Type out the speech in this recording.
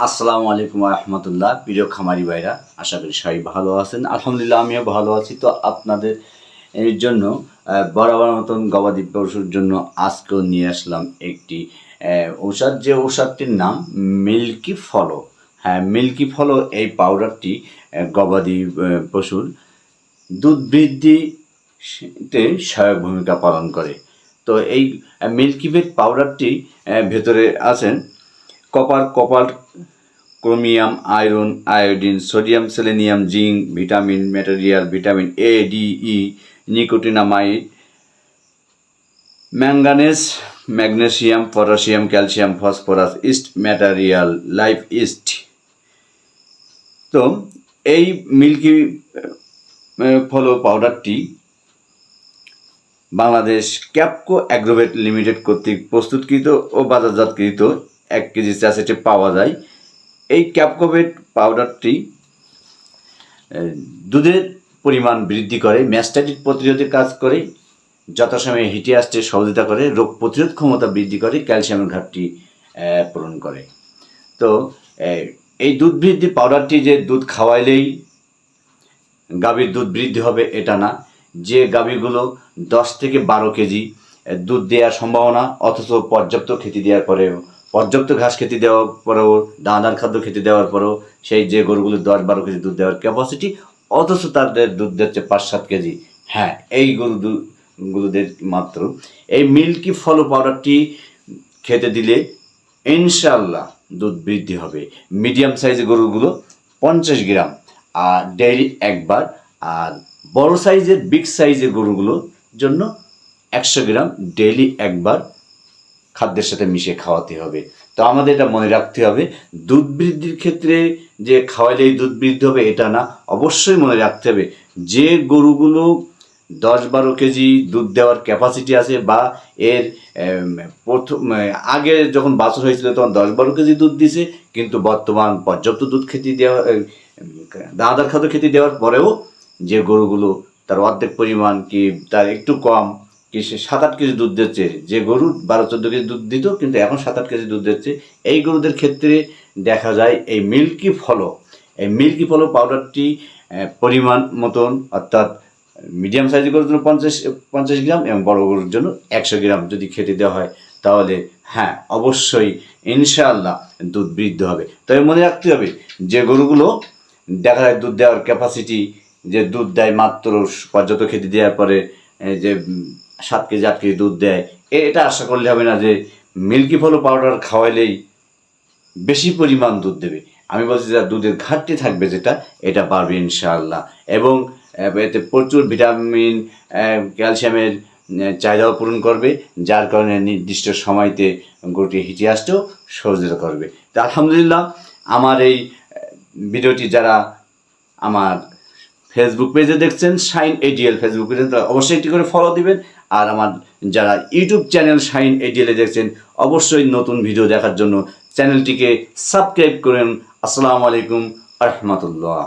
আসসালামু আলাইকুম রহমতুল্লাহ। প্রিয় খামারি ভাইরা, আশা করি সবাই ভালো আছেন। আলহামদুলিল্লাহ আমিও ভালো আছি। তো আপনাদের এর জন্য বরাবর মতন গবাদি পশুর জন্য আজকেও নিয়ে আসলাম একটি ঔষধ, যে ঔষধটির নাম মিল্কি ফলো। হ্যাঁ, মিল্কি ফলো এই পাউডারটি গবাদি পশুর দুধ বৃদ্ধিতে সহায়ক ভূমিকা পালন করে। তো এই মিল্কি ভেট পাউডারটি ভেতরে আছেন copper, chromium, iron, iodine, sodium, selenium, zinc, vitamin material, vitamin A, D, E, nicotinamide, manganese, magnesium, potassium, calcium, phosphorus, yeast material, life yeast. তো এই মিল্কি ফলো পাউডারটি বাংলাদেশ ক্যাপকো অ্যাগ্রোভেট লিমিটেড কর্তৃক প্রস্তুতকৃত ও বাজারজাতকৃত 1 কেজি স্যাচেটে পাওয়া যায়। এই ক্যাপকোভেট পাউডারটি দুধের পরিমাণ বৃদ্ধি করে, ম্যাস্টাইটিস প্রতিরোধে কাজ করে, যথাসময়ে হিটে আসতে সহযোগিতা করে, রোগ প্রতিরোধ ক্ষমতা বৃদ্ধি করে, ক্যালসিয়ামের ঘাটতি পূরণ করে। তো এই দুধ বৃদ্ধি পাউডারটি যে দুধ খাওয়াইলেই গাভীর দুধ বৃদ্ধি হবে এটা না। যে গাভীগুলো 10 থেকে 12 কেজি দুধ দেওয়ার সম্ভাবনা, অথচ পর্যাপ্ত খেতে দেওয়ার পরেও, পর্যাপ্ত ঘাস খেতে দেওয়ার পরেও, দানাদার খাদ্য খেতে দেওয়ার পরেও সেই যে গরুগুলো 10-12 কেজি দুধ দেওয়ার ক্যাপাসিটি, অথচ তাদের দুধ দিচ্ছে 5-7 কেজি। হ্যাঁ, এই গরুগুলোদের মাত্র এই মিল্কি ফলো পাউডারটি খেতে দিলে ইনশাল্লাহ দুধ বৃদ্ধি হবে। মিডিয়াম সাইজের গরুগুলো 50 গ্রাম আর ডেইলি একবার, আর বড় সাইজের বিগ সাইজের গরুগুলোর জন্য 100 গ্রাম ডেইলি একবার খাদ্যের সাথে মিশিয়ে খাওয়াতে হবে। তো আমাদের এটা মনে রাখতে হবে, দুধ বৃদ্ধির ক্ষেত্রে যে খাওয়াইলেই দুধ বৃদ্ধি হবে এটা না। অবশ্যই মনে রাখতে হবে যে গরুগুলো 10-12 কেজি দুধ দেওয়ার ক্যাপাসিটি আছে, বা এর প্রথম আগে যখন বাছুর হয়েছিল তখন 10-12 কেজি দুধ দিছে, কিন্তু বর্তমান পর্যাপ্ত দুধ খেতে দেওয়া, দানাদার খাদ্য খেতে দেওয়ার পরেও যে গরুগুলো তার অর্ধেক পরিমাণ কি তার একটু কম, কি সে 7-8 কেজি দুধ দিচ্ছে, যে গরু 12-14 কেজি দুধ দিত কিন্তু এখন 7-8 কেজি দুধ দিচ্ছে, এই গরুদের ক্ষেত্রে দেখা যায় এই মিল্কি ফলো পাউডারটি পরিমাণ মতন, অর্থাৎ মিডিয়াম সাইজের গরুর জন্য 50 গ্রাম এবং বড় গরুর জন্য 100 গ্রাম যদি খেতে দেওয়া হয়, তাহলে হ্যাঁ অবশ্যই ইনশাআল্লাহ দুধ বৃদ্ধি হবে। তবে মনে রাখতে হবে যে গরুগুলো দেখা যায় দুধ দেওয়ার ক্যাপাসিটি, যে দুধ দেয় মাত্র পর্যাপ্ত খেতে দেওয়ার পরে যে 7 কেজি 8 কেজি দুধ দেয়, এটা আশা করলে হবে না যে মিল্কি ফলো পাউডার খাওয়াইলেই বেশি পরিমাণ দুধ দেবে। আমি বলছি যে দুধের ঘাটতি থাকবে যেটা, এটা বাড়বে ইনশাআল্লাহ, এবং এতে প্রচুর ভিটামিন, ক্যালসিয়ামের চাহিদাও পূরণ করবে, যার কারণে নির্দিষ্ট সময়তে গরুটি হিটে আসতেও সহযোগিতা করবে। তো আলহামদুলিল্লাহ, আমার এই ভিডিওটি যারা আমার ফেসবুক পেজে দেখছেন, শাইন এডিএল ফেসবুক পেজে, অবশ্যই একটি করে ফলো দিবেন। আর আমার যারা ইউটিউব চ্যানেল শাইন এডিএলে দেখছেন, অবশ্যই নতুন ভিডিও দেখার জন্য চ্যানেলটিকে সাবস্ক্রাইব করেন। আসসালামু আলাইকুম রহমতুল্লাহ।